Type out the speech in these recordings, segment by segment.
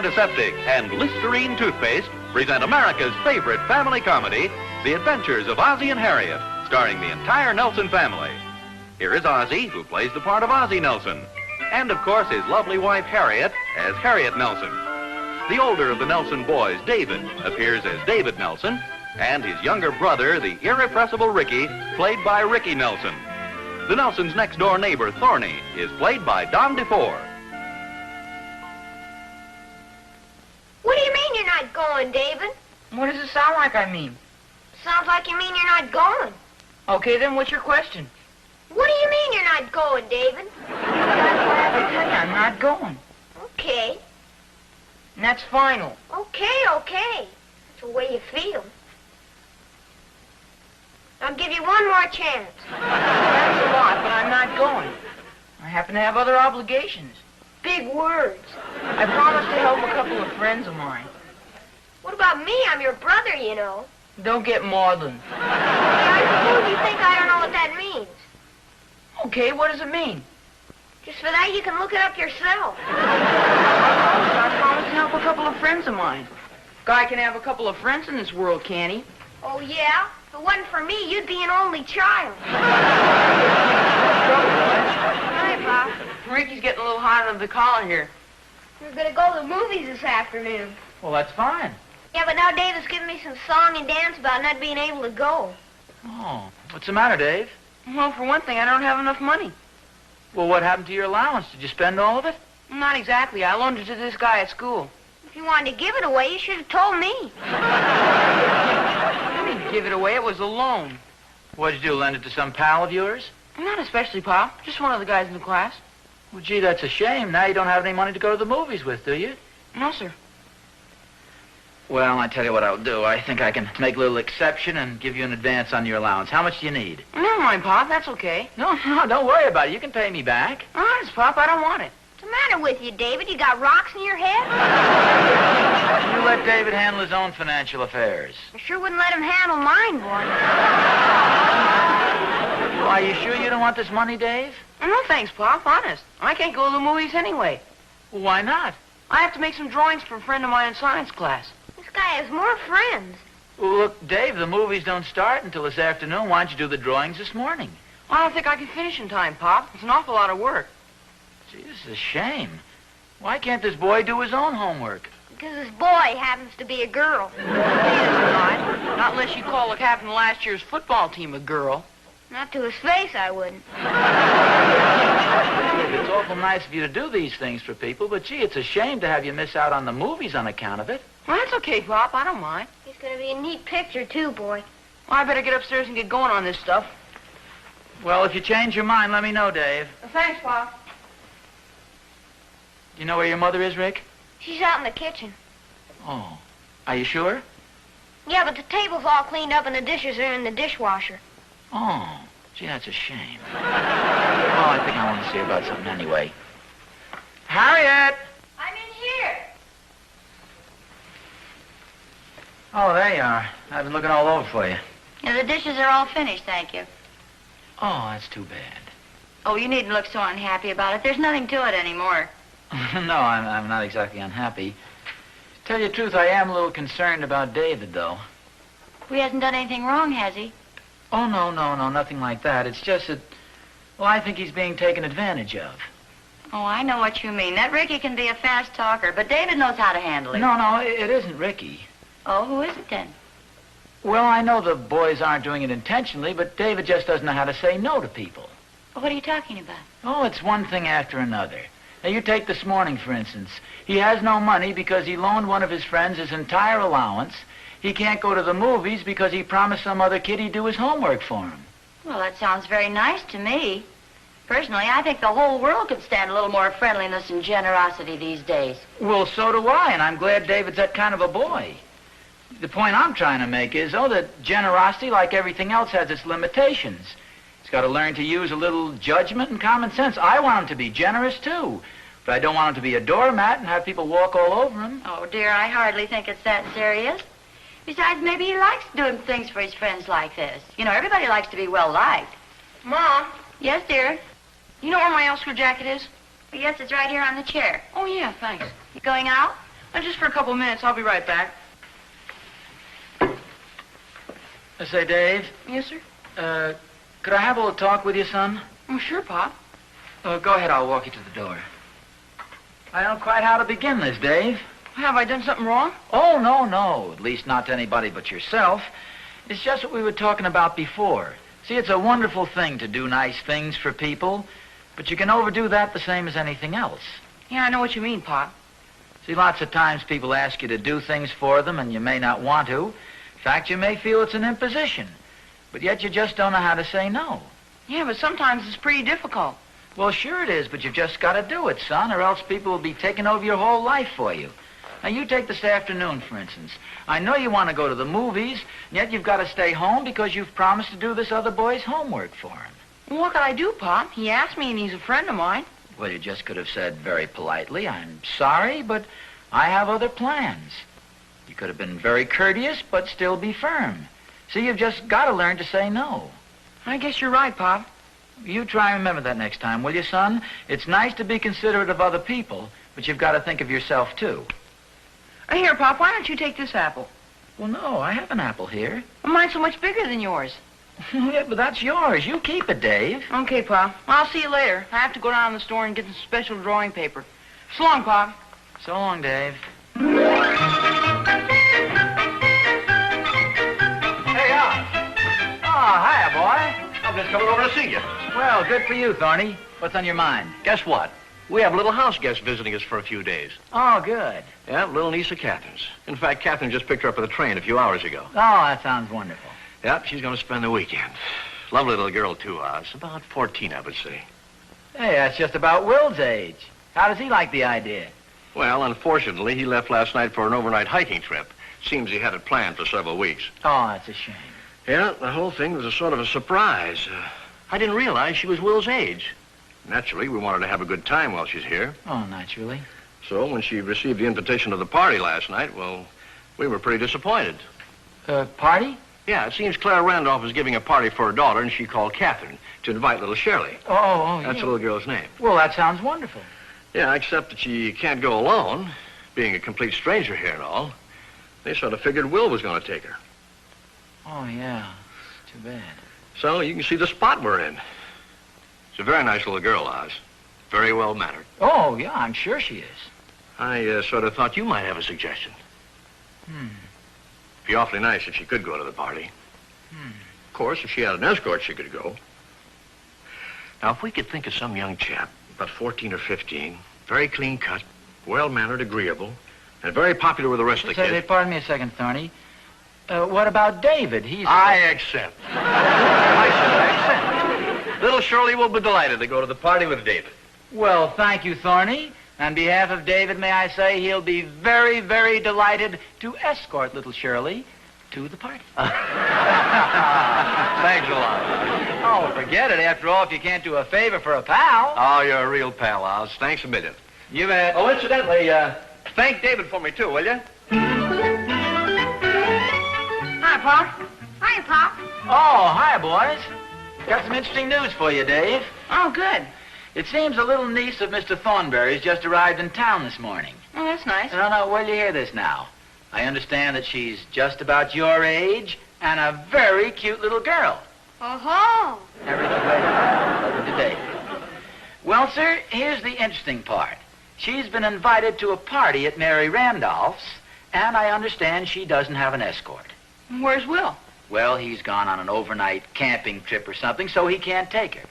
antiseptic and Listerine toothpaste present America's favorite family comedy, The Adventures of Ozzie and Harriet, starring the entire Nelson family. Here is Ozzie, who plays the part of Ozzie Nelson, and of course his lovely wife Harriet as Harriet Nelson. The older of the Nelson boys, David, appears as David Nelson, and his younger brother, the irrepressible Ricky, played by Ricky Nelson. The Nelsons' next-door neighbor, Thorny, is played by Don DeFore. What do you mean you're not going, David? What does it sound like I mean? Sounds like you mean you're not going. Okay, then what's your question? What do you mean you're not going, David? That's what I have to tell you, I'm not going. Okay. And that's final. Okay. That's the way you feel. I'll give you one more chance. Thanks a lot, but I'm not going. I happen to have other obligations. Big words. I promised to help a couple of friends of mine. What about me? I'm your brother, you know. Don't get maudlin. I suppose you think I don't know what that means. Okay, what does it mean? Just for that, you can look it up yourself. I promised to help a couple of friends of mine. Guy can have a couple of friends in this world, can he? Oh, yeah? If it wasn't for me, you'd be an only child. Hi, Pop. Ricky's getting a little hot under the collar here. We're going to go to the movies this afternoon. Well, that's fine. Yeah, but now Dave has given me some song and dance about not being able to go. Oh, what's the matter, Dave? Well, for one thing, I don't have enough money. Well, what happened to your allowance? Did you spend all of it? Not exactly. I loaned it to this guy at school. If you wanted to give it away, you should have told me. I didn't give it away. It was a loan. What'd you do, lend it to some pal of yours? Not especially, Pop. Just one of the guys in the class. Well, gee, that's a shame. Now you don't have any money to go to the movies with, do you? No, sir. Well, I tell you what I'll do. I think I can make a little exception and give you an advance on your allowance. How much do you need? Never mind, Pop. That's okay. No, don't worry about it. You can pay me back. Honest, Pop, I don't want it. What's the matter with you, David? You got rocks in your head? You let David handle his own financial affairs. I sure wouldn't let him handle mine, boy. Well, are you sure you don't want this money, Dave? No, thanks, Pop. Honest. I can't go to the movies anyway. Well, why not? I have to make some drawings for a friend of mine in science class. This guy has more friends. Well, look, Dave, the movies don't start until this afternoon. Why don't you do the drawings this morning? Well, I don't think I can finish in time, Pop. It's an awful lot of work. Gee, this is a shame. Why can't this boy do his own homework? Because this boy happens to be a girl. Not unless you call the captain of last year's football team a girl. Not to his face, I wouldn't. It's awful nice of you to do these things for people, but gee, it's a shame to have you miss out on the movies on account of it. Well, that's okay, Pop. I don't mind. It's going to be a neat picture, too, boy. Well, I better get upstairs and get going on this stuff. Well, if you change your mind, let me know, Dave. Well, thanks, Pop. You know where your mother is, Rick? She's out in the kitchen. Oh. Are you sure? Yeah, but the table's all cleaned up and the dishes are in the dishwasher. Oh. Gee, that's a shame. Oh, I think I want to see about something anyway. Harriet! I'm in here. Oh, there you are. I've been looking all over for you. Yeah, the dishes are all finished, thank you. Oh, that's too bad. Oh, you needn't look so unhappy about it. There's nothing to it anymore. No, I'm not exactly unhappy. To tell you the truth, I am a little concerned about David, though. He hasn't done anything wrong, has he? Oh, no, nothing like that. It's just that, well, I think he's being taken advantage of. Oh, I know what you mean. That Ricky can be a fast talker, but David knows how to handle him. No, it isn't Ricky. Oh, who is it then? Well, I know the boys aren't doing it intentionally, but David just doesn't know how to say no to people. What are you talking about? Oh, it's one thing after another. Now, you take this morning, for instance. He has no money because he loaned one of his friends his entire allowance. He can't go to the movies because he promised some other kid he'd do his homework for him. Well, that sounds very nice to me. Personally, I think the whole world could stand a little more friendliness and generosity these days. Well, so do I, and I'm glad David's that kind of a boy. The point I'm trying to make is, that generosity, like everything else, has its limitations. He's got to learn to use a little judgment and common sense. I want him to be generous, too. But I don't want him to be a doormat and have people walk all over him. Oh, dear, I hardly think it's that serious. Besides, maybe he likes doing things for his friends like this. You know, everybody likes to be well-liked. Mom? Yes, dear? You know where my Elsker jacket is? Yes, it's right here on the chair. Oh, yeah, thanks. You going out? Just for a couple of minutes. I'll be right back. Say, Dave, Yes, sir? could I have a little talk with you, son? Oh, sure, Pop. Go ahead, I'll walk you to the door. I don't know quite how to begin this, Dave. Have I done something wrong? Oh, no. At least not to anybody but yourself. It's just what we were talking about before. See, it's a wonderful thing to do nice things for people, but you can overdo that the same as anything else. Yeah, I know what you mean, Pop. See, lots of times people ask you to do things for them, and you may not want to. In fact, you may feel it's an imposition, but yet you just don't know how to say no. Yeah, but sometimes it's pretty difficult. Well, sure it is, but you've just got to do it, son, or else people will be taking over your whole life for you. Now, you take this afternoon, for instance. I know you want to go to the movies, and yet you've got to stay home because you've promised to do this other boy's homework for him. Well, what could I do, Pop? He asked me, and he's a friend of mine. Well, you just could have said very politely, I'm sorry, but I have other plans. You could have been very courteous, but still be firm. See, you've just got to learn to say no. I guess you're right, Pop. You try and remember that next time, will you, son? It's nice to be considerate of other people, but you've got to think of yourself, too. Here, Pop, why don't you take this apple? Well, no, I have an apple here. Well, mine's so much bigger than yours. Yeah, but that's yours. You keep it, Dave. Okay, Pop. I'll see you later. I have to go down to the store and get some special drawing paper. So long, Pop. So long, Dave. Hey, hiya, boy. I'm just coming over to see you. Well, good for you, Thorny. What's on your mind? Guess what? We have a little house guest visiting us for a few days. Oh, good. Yeah, little niece of Catherine's. In fact, Catherine just picked her up at the train a few hours ago. Oh, that sounds wonderful. Yep, she's going to spend the weekend. Lovely little girl, too, Oz. About 14, I would say. Hey, that's just about Will's age. How does he like the idea? Well, unfortunately, he left last night for an overnight hiking trip. Seems he had it planned for several weeks. Oh, that's a shame. Yeah, the whole thing was a sort of a surprise. I didn't realize she was Will's age. Naturally, we wanted to have a good time while she's here. Oh, naturally. So when she received the invitation to the party last night, well, we were pretty disappointed. Party? Yeah, it seems Claire Randolph is giving a party for her daughter, and she called Catherine to invite little Shirley. Oh, That's yeah. the little girl's name. Well, that sounds wonderful. Yeah, except that she can't go alone, being a complete stranger here and all. They sort of figured Will was going to take her. Oh, yeah. Too bad. So you can see the spot we're in. She's a very nice little girl, Oz. Very well-mannered. Oh, yeah, I'm sure she is. I sort of thought you might have a suggestion. It'd be awfully nice if she could go to the party. Of course, if she had an escort, she could go. Now, if we could think of some young chap, about 14 or 15, very clean-cut, well-mannered, agreeable, and very popular with the rest of the kids. Pardon me a second, Thorny. What about David? He's... I accept. I accept. Little Shirley will be delighted to go to the party with David. Well, thank you, Thorny. On behalf of David, may I say he'll be very, very delighted to escort little Shirley to the party. Thanks a lot. Oh, forget it. After all, if you can't do a favor for a pal. Oh, you're a real pal, Oz. Thanks a million. You bet. Oh, incidentally, thank David for me, too, will you? Hi, Pop. Hiya, Pop. Oh, hi, boys. Got some interesting news for you, Dave. Oh, good. It seems a little niece of Mr. Thornberry's just arrived in town this morning. Oh, that's nice. No, where'll you hear this now? I understand that she's just about your age and a very cute little girl. Oh-ho. Everything later to David. Well, sir, here's the interesting part. She's been invited to a party at Mary Randolph's, and I understand she doesn't have an escort. Where's Will? Well, he's gone on an overnight camping trip or something, so he can't take her.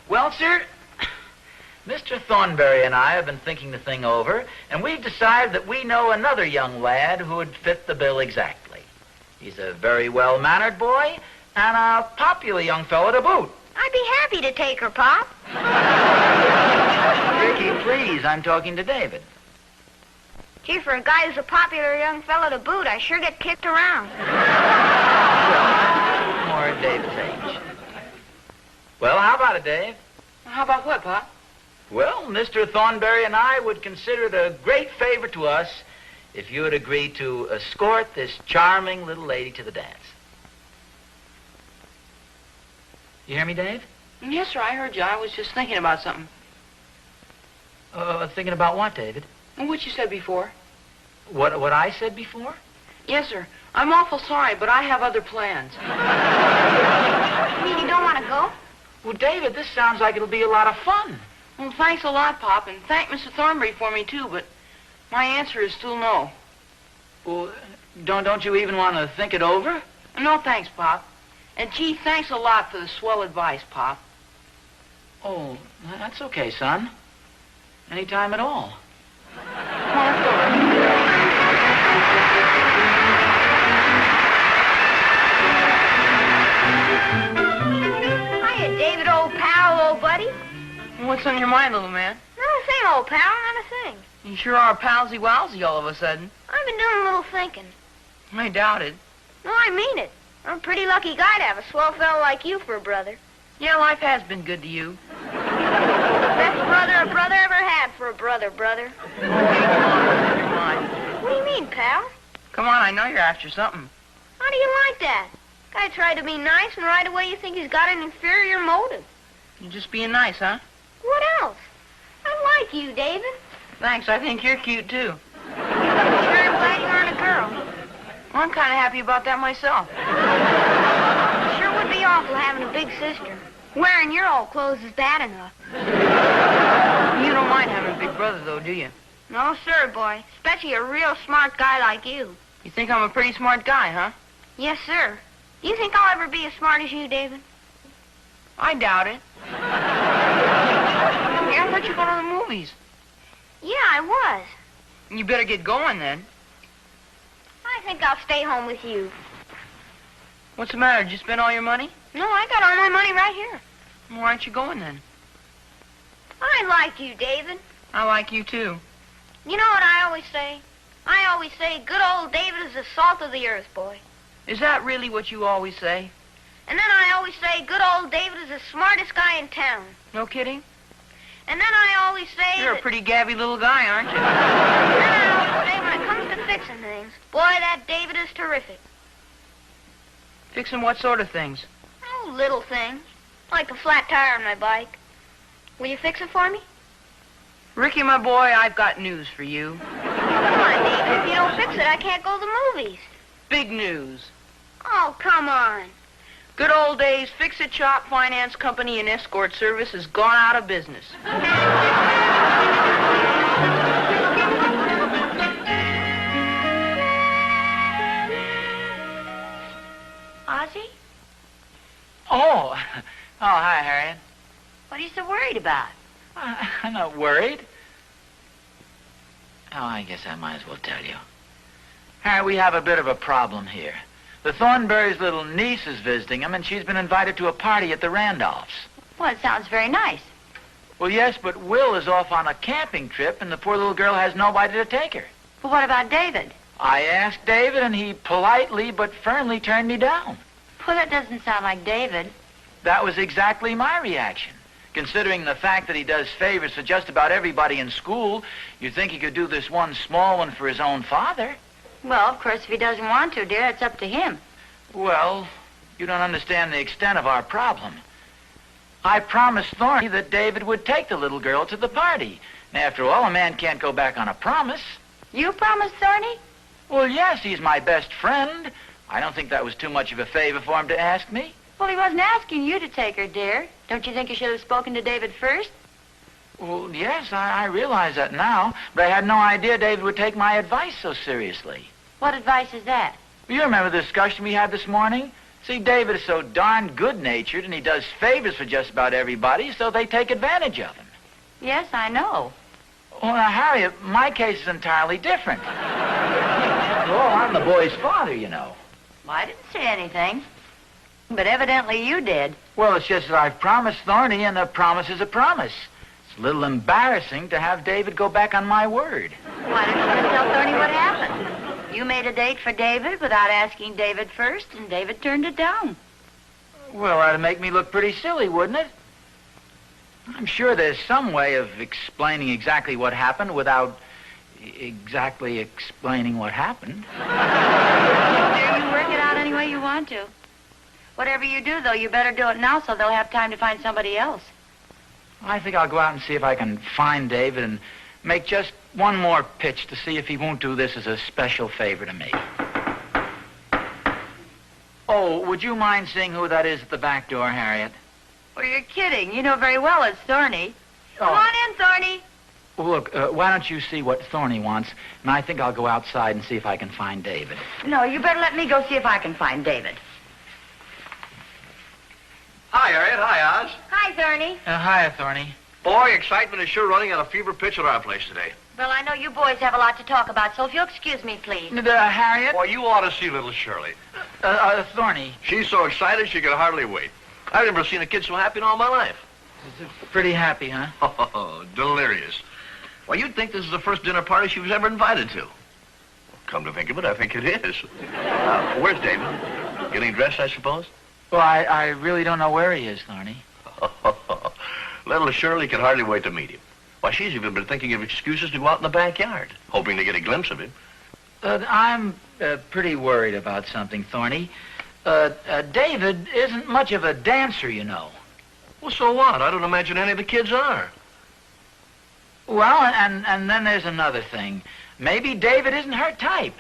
Well, sir, Mr. Thornberry and I have been thinking the thing over, and we've decided that we know another young lad who would fit the bill exactly. He's a very well-mannered boy and a popular young fellow to boot. I'd be happy to take her, Pop. Ricky, please, I'm talking to David. Gee, for a guy who's a popular young fellow to boot, I sure get kicked around. More David's age. Well, how about it, Dave? How about what, Pop? Well, Mr. Thornberry and I would consider it a great favor to us if you would agree to escort this charming little lady to the dance. You hear me, Dave? Yes, sir, I heard you. I was just thinking about something. Thinking about what, David? What you said before. What I said before? Yes, sir. I'm awful sorry, but I have other plans. You mean you don't want to go? Well, David, this sounds like it'll be a lot of fun. Well, thanks a lot, Pop, and thank Mr. Thornbury for me, too, but my answer is still no. Well, don't you even want to think it over? No, thanks, Pop. And, gee, thanks a lot for the swell advice, Pop. Oh, that's okay, son. Anytime at all. Come on, let's go. Hiya, David, old pal, old buddy. What's on your mind, little man? Not a thing, old pal, not a thing. You sure are palsy-walsy all of a sudden. I've been doing a little thinking. I doubt it. No, I mean it. I'm a pretty lucky guy to have a swell fellow like you for a brother. Yeah, life has been good to you. Best brother a brother ever had for a brother. Never mind. What do you mean, pal? Come on, I know you're after something. How do you like that? Guy tried to be nice, and right away you think he's got an inferior motive. You're just being nice, huh? What else? I like you, David. Thanks, I think you're cute, too. Sure, I'm glad you aren't a girl. Well, I'm kind of happy about that myself. Sure would be awful having a big sister. Wearing your old clothes is bad enough. You don't mind having a big brother, though, do you? No, sir, boy. Especially a real smart guy like you. You think I'm a pretty smart guy, huh? Yes, sir. Do you think I'll ever be as smart as you, David? I doubt it. Hey, I thought you were going to the movies. Yeah, I was. You better get going, then. I think I'll stay home with you. What's the matter? Did you spend all your money? No, I got all my money right here. Well, why aren't you going, then? I like you, David. I like you, too. You know what I always say? I always say good old David is the salt of the earth, boy. Is that really what you always say? And then I always say good old David is the smartest guy in town. No kidding? And then I always say You're a that... pretty gabby little guy, aren't you? And then I always say when it comes to fixing things, boy, that David is terrific. Fixing what sort of things? Oh, little things. Like a flat tire on my bike. Will you fix it for me? Ricky, my boy, I've got news for you. Come on, David. If you don't fix it, I can't go to the movies. Big news. Oh, come on. Good old days, Fix-It Shop Finance Company and Escort Service has gone out of business. Ozzie? Oh, hi, Harriet. What are you so worried about? I'm not worried. Oh, I guess I might as well tell you. Harriet, we have a bit of a problem here. The Thornberry's little niece is visiting him, and she's been invited to a party at the Randolphs. Well, it sounds very nice. Well, yes, but Will is off on a camping trip, and the poor little girl has nobody to take her. But what about David? I asked David, and he politely but firmly turned me down. Well, that doesn't sound like David. That was exactly my reaction. Considering the fact that he does favors for just about everybody in school, you'd think he could do this one small one for his own father. Well, of course, if he doesn't want to, dear, it's up to him. Well, you don't understand the extent of our problem. I promised Thorny that David would take the little girl to the party. And after all, a man can't go back on a promise. You promised, Thorny? Well, yes, he's my best friend. I don't think that was too much of a favor for him to ask me. Well, he wasn't asking you to take her, dear. Don't you think you should have spoken to David first? Well, yes, I realize that now, but I had no idea David would take my advice so seriously. What advice is that? You remember the discussion we had this morning? See, David is so darn good-natured, and he does favors for just about everybody, so they take advantage of him. Yes, I know. Well, now, Harriet, my case is entirely different. After all, I'm the boy's father, you know. Well, I didn't say anything. But evidently you did. Well, it's just that I've promised Thorny, and a promise is a promise. It's a little embarrassing to have David go back on my word. Why don't you just tell Thorny what happened? You made a date for David without asking David first, and David turned it down. Well, that'd make me look pretty silly, wouldn't it? I'm sure there's some way of explaining exactly what happened without exactly explaining what happened. Dear, you work it out any way you want to. Whatever you do, though, you better do it now so they'll have time to find somebody else. I think I'll go out and see if I can find David and make just one more pitch to see if he won't do this as a special favor to me. Oh, would you mind seeing who that is at the back door, Harriet? Well, you're kidding. You know very well it's Thorny. Oh. Come on in, Thorny. Well, look, why don't you see what Thorny wants, and I think I'll go outside and see if I can find David. No, you better let me go see if I can find David. Hi, Harriet. Hi, Oz. Hi, Thorny. Hiya, Thorny. Boy, excitement is sure running at a fever pitch at our place today. Well, I know you boys have a lot to talk about, so if you'll excuse me, please. Harriet? Boy, you ought to see little Shirley. Thorny. She's so excited she can hardly wait. I've never seen a kid so happy in all my life. Pretty happy, huh? Oh, delirious. Well, you'd think this is the first dinner party she was ever invited to. Come to think of it, I think it is. Where's David? Getting dressed, I suppose? Well, I really don't know where he is, Thorny. Little Shirley can hardly wait to meet him. Why, she's even been thinking of excuses to go out in the backyard, hoping to get a glimpse of him. I'm pretty worried about something, Thorny. David isn't much of a dancer, you know. Well, so what? I don't imagine any of the kids are. Well, and then there's another thing. Maybe David isn't her type.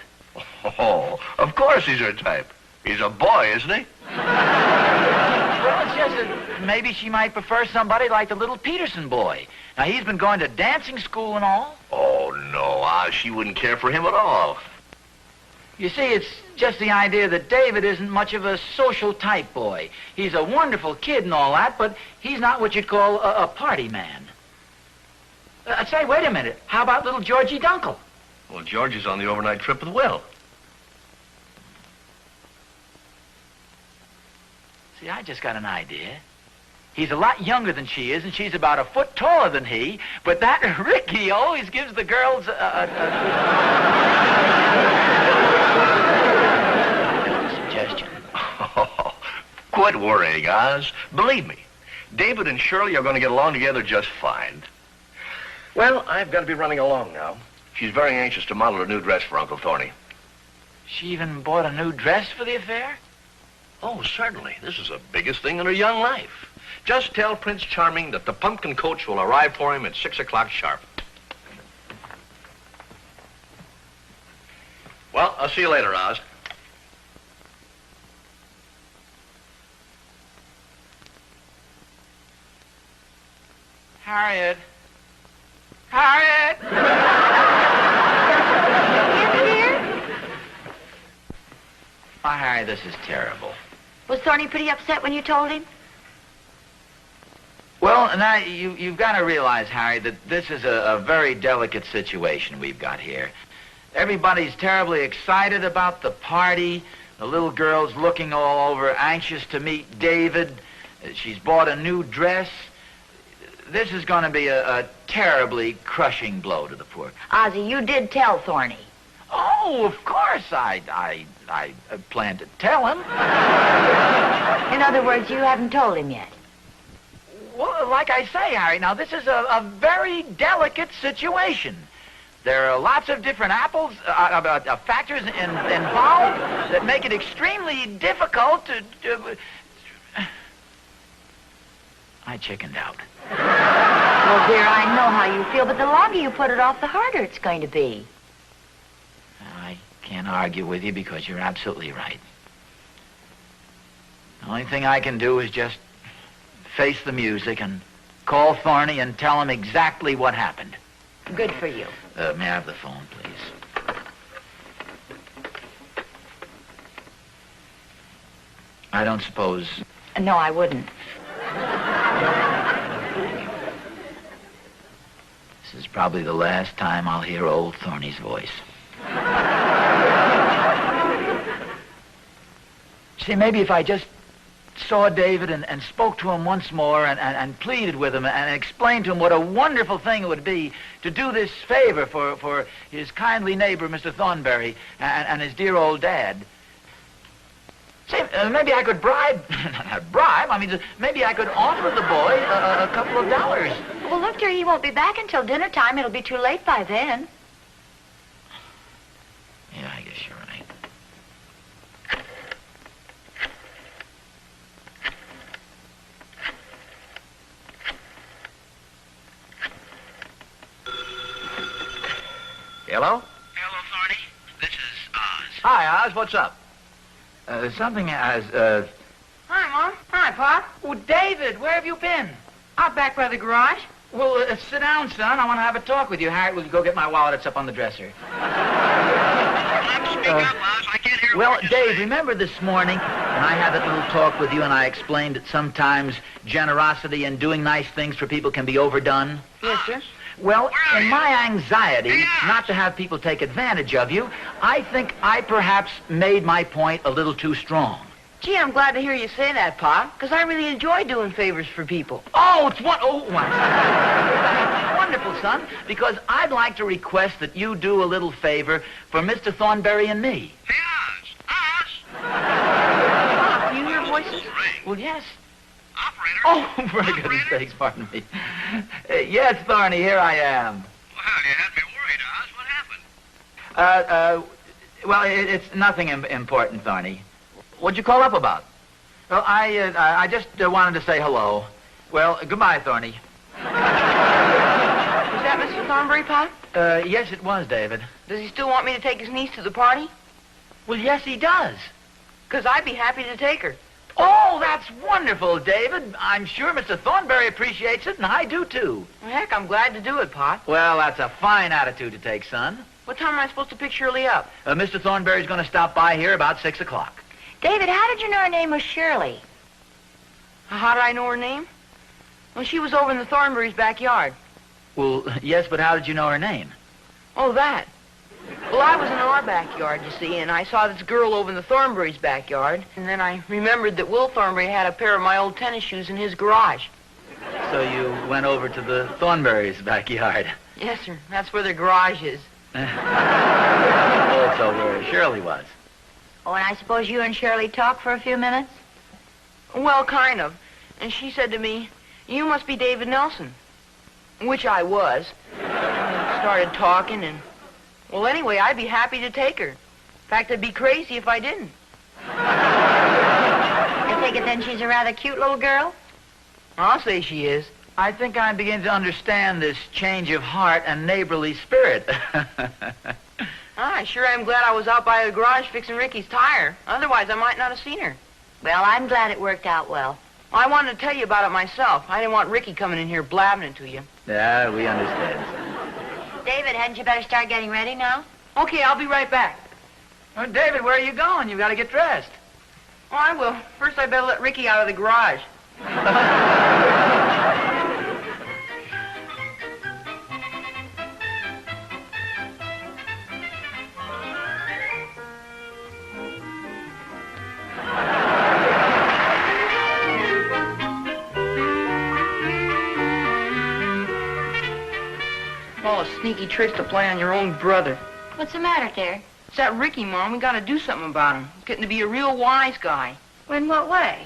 Oh, of course he's her type. He's a boy, isn't he? Well, it's just that maybe she might prefer somebody like the little Peterson boy. Now, he's been going to dancing school and all. Oh, no, she wouldn't care for him at all. You see, it's just the idea that David isn't much of a social type boy. He's a wonderful kid and all that, but he's not what you'd call a party man. Say, wait a minute. How about little Georgie Dunkel? Well, George is on the overnight trip with Will. See, I just got an idea. He's a lot younger than she is, and she's about a foot taller than he, but that Ricky always gives the girls suggestion. Oh, quit worrying, Oz. Believe me, David and Shirley are going to get along together just fine. Well, I've got to be running along now. She's very anxious to model a new dress for Uncle Thorny. She even bought a new dress for the affair? Oh, certainly. This is the biggest thing in her young life. Just tell Prince Charming that the pumpkin coach will arrive for him at 6 o'clock sharp. Well, I'll see you later, Oz. Harriet. Harriet! Yes, dear? Oh, Harry, this is terrible. Was Thorny pretty upset when you told him? Well, now, you've got to realize, Harry, that this is a very delicate situation we've got here. Everybody's terribly excited about the party. The little girl's looking all over, anxious to meet David. She's bought a new dress. This is going to be a terribly crushing blow to the poor. Ozzie, you did tell Thorny. Oh, of course I plan to tell him. In other words, you haven't told him yet. Well, like I say, Harry, now this is a very delicate situation. There are lots of different factors involved that make it extremely difficult to... I chickened out. Well, dear, I know how you feel, but the longer you put it off, the harder it's going to be. I can't argue with you because you're absolutely right. The only thing I can do is just face the music and call Thorny and tell him exactly what happened. Good for you. May I have the phone, please? I don't suppose... No, I wouldn't. This is probably the last time I'll hear old Thorny's voice. See, maybe if I just saw David and spoke to him once more and pleaded with him and explained to him what a wonderful thing it would be to do this favor for his kindly neighbor, Mr. Thornberry, and his dear old dad. Say, maybe I could bribe, not bribe, I mean, maybe I could offer the boy a couple of dollars. Well, look, dear, he won't be back until dinner time. It'll be too late by then. Yeah, I guess you're right. Hello? Hello, Thorny. This is Oz. Hi, Oz. What's up? Something as, Hi, Mom. Hi, Pop. Oh, David, where have you been? Out back by the garage. Well, sit down, son. I want to have a talk with you. Harriet, will you go get my wallet? It's up on the dresser. Speak up, Oz. I can't hear Well, what you're Dave, saying. remember this morning when I had that little talk with you and I explained that sometimes generosity and doing nice things for people can be overdone? Yes, sir. Well, Where are in you? my anxiety Yeah. not to have people take advantage of you, I think I perhaps made my point a little too strong. Gee, I'm glad to hear you say that, Pop, because I really enjoy doing favors for people. Oh, it's one. Oh, my. Wonderful, son, because I'd like to request that you do a little favor for Mr. Thornberry and me. Hey, Oz. Pop, do you hear voices? Well, yes. Operator. Oh, for goodness sakes, pardon me. Yes, Thorny, here I am. Well, you had me worried, Oz. What happened? Well, it's nothing important, Thorny. What'd you call up about? Well, I just wanted to say hello. Well, goodbye, Thorny. Was that Mr. Thornberry, Pop? Yes, it was, David. Does he still want me to take his niece to the party? Well, yes, he does. Because I'd be happy to take her. Oh, that's wonderful, David. I'm sure Mr. Thornberry appreciates it, and I do, too. Well, heck, I'm glad to do it, Pop. Well, that's a fine attitude to take, son. What time am I supposed to pick Shirley up? Mr. Thornberry's going to stop by here about 6 o'clock. David, how did you know her name was Shirley? How did I know her name? Well, she was over in the Thornberry's backyard. Well, yes, but how did you know her name? Oh, that. Well, I was in our backyard, you see, and I saw this girl over in the Thornberry's backyard, and then I remembered that Will Thornberry had a pair of my old tennis shoes in his garage. So you went over to the Thornberry's backyard. Yes, sir. That's where their garage is. Also where Shirley was. Oh, and I suppose you and Shirley talked for a few minutes? Well, kind of. And she said to me, "You must be David Nelson." Which I was. And we started talking, and... Well, anyway, I'd be happy to take her. In fact, I'd be crazy if I didn't. I take it then she's a rather cute little girl? I'll say she is. I think I'm beginning to understand this change of heart and neighborly spirit. I sure am glad I was out by the garage fixing Ricky's tire. Otherwise, I might not have seen her. Well, I'm glad it worked out well. I wanted to tell you about it myself. I didn't want Ricky coming in here blabbing it to you. Yeah, we understand. David, hadn't you better start getting ready now? Okay, I'll be right back. Oh, David, where are you going? You've got to get dressed. Oh, I will. First, I better let Ricky out of the garage. All the sneaky tricks to play on your own brother. What's the matter, dear? It's that Ricky, Mom. We got to do something about him. He's getting to be a real wise guy. In what way?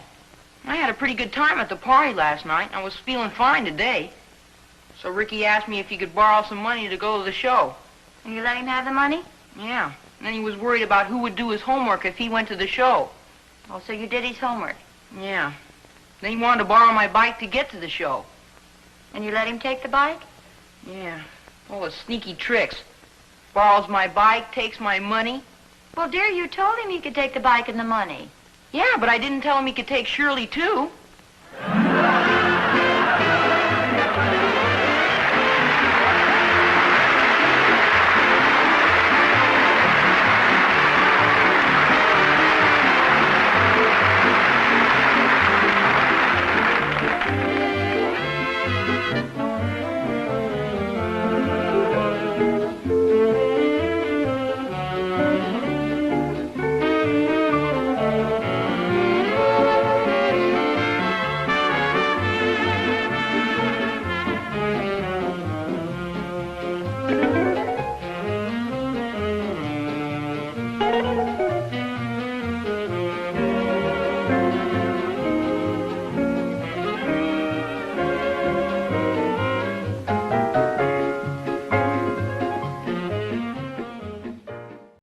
I had a pretty good time at the party last night. I was feeling fine today. So Ricky asked me if he could borrow some money to go to the show. And you let him have the money? Yeah. And then he was worried about who would do his homework if he went to the show. Oh, so you did his homework. Yeah. Then he wanted to borrow my bike to get to the show. And you let him take the bike? Yeah. All the sneaky tricks. Borrows my bike, takes my money. Well, dear, you told him he could take the bike and the money. Yeah, but I didn't tell him he could take Shirley, too.